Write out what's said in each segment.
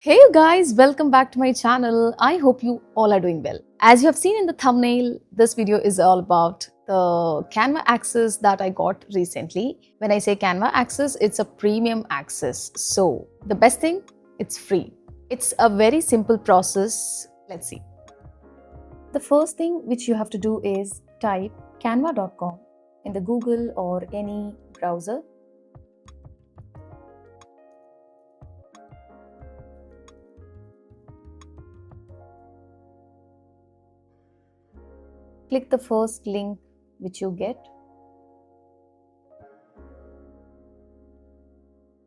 Hey you guys, welcome back to my channel. I hope you all are doing well. As you have seen in the thumbnail, this video is all about the Canva access that I got recently. When I say Canva access, it's a premium access. So the best thing, it's free. It's a very simple process. Let's see. The first thing which you have to do is type canva.com in the Google or any browser. Click the first link which you get.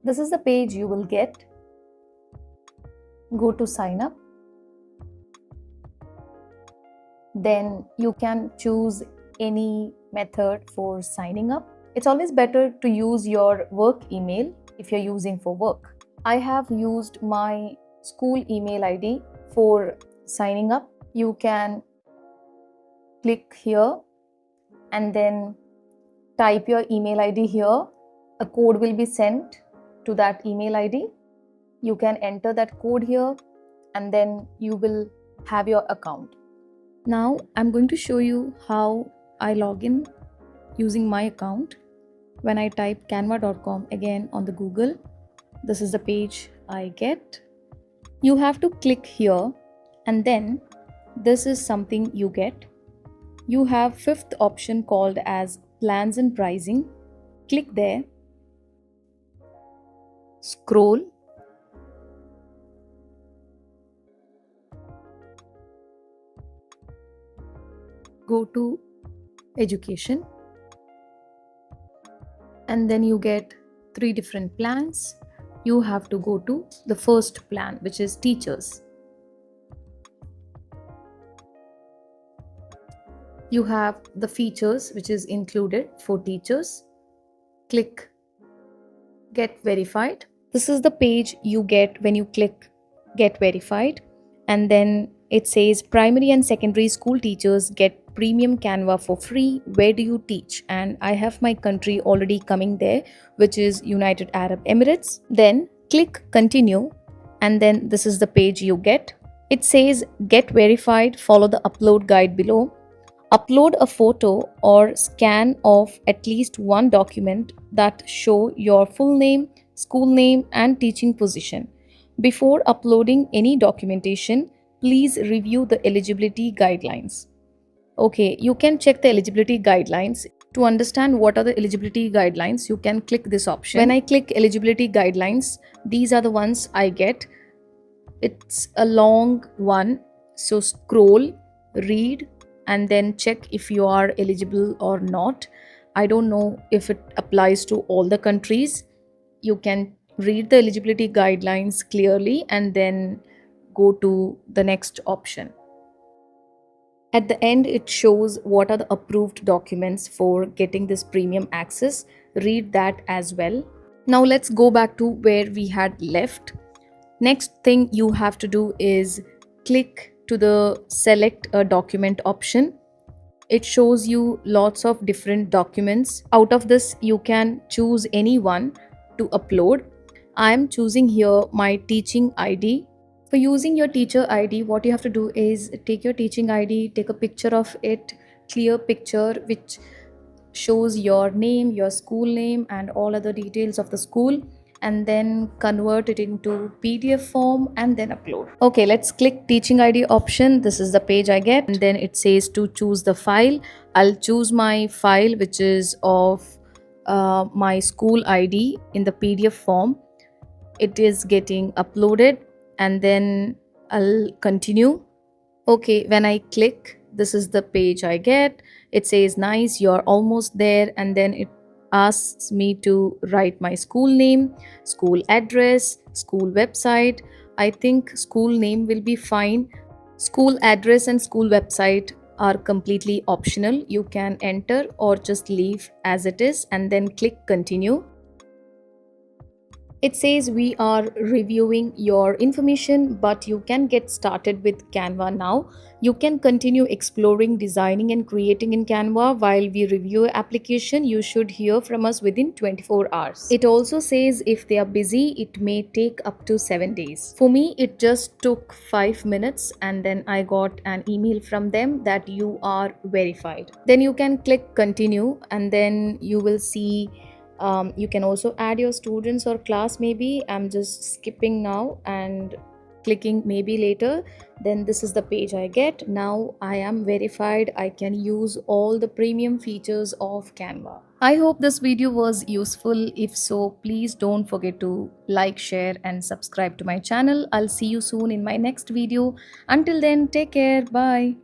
This is the page you will get. Go to sign up. Then you can choose any method for signing up. It's always better to use your work email if you're using for work. I have used my school email ID for signing up. You can click here and then type your email ID here. A code will be sent to that email ID. You can enter that code here and then you will have your account. Now I'm going to show you how I log in using my account. When I type canva.com again on the Google, this is the page I get. You have to click here and then this is something you get. You have fifth option called as plans and pricing. Click there. Scroll. Go to education. And then you get 3 different plans. You have to go to the first plan, which is teachers. You have the features which is included for teachers. Click get verified. This is the page you get when you click get verified, and then it says primary and secondary school teachers get premium Canva for free. Where do you teach? And I have my country already coming there, which is United Arab Emirates. Then click continue, and then this is the page you get. It says get verified, follow the upload guide below. Upload a photo or scan of at least one document that show your full name, school name and teaching position. Before uploading any documentation, please review the eligibility guidelines. Okay, you can check the eligibility guidelines. To understand what are the eligibility guidelines, you can click this option. When I click eligibility guidelines, these are the ones I get. It's a long one, so scroll, read, and then check if you are eligible or not. I don't know if it applies to all the countries. You can read the eligibility guidelines clearly and then go to the next option. At the end, it shows what are the approved documents for getting this premium access. Read that as well. Now let's go back to where we had left. Next thing you have to do is click to the select a document option. It shows you lots of different documents. Out of this, you can choose any one to upload. I am choosing here my teaching ID. For using your teacher ID, what you have to do is take your teaching ID, take a picture of it, clear picture which shows your name, your school name and all other details of the school, and then convert it into PDF form and then upload. Okay, let's click teaching ID option. This is the page I get, and then it says to choose the file. I'll choose my file which is of my school ID in the PDF form. It is getting uploaded and then I'll continue. Okay, when I click, this is the page I get. It says nice, you're almost there, and then it asks me to write my school name, school address, school website. I think school name will be fine. School address and school website are completely optional. You can enter or just leave as it is and then click continue. It says we are reviewing your information, but you can get started with Canva now. You can continue exploring, designing, and creating in Canva while we review your application. You should hear from us within 24 hours. It also says if they are busy, it may take up to 7 days. For me, it just took 5 minutes, and then I got an email from them that you are verified. Then you can click continue, and then you will see you can also add your students or class. Maybe I'm just skipping now and clicking maybe later. Then this is the page I get. Now I am verified. I can use all the premium features of Canva. I hope this video was useful. If so, please don't forget to like, share, and subscribe to my channel. I'll see you soon in my next video. Until then, take care. Bye.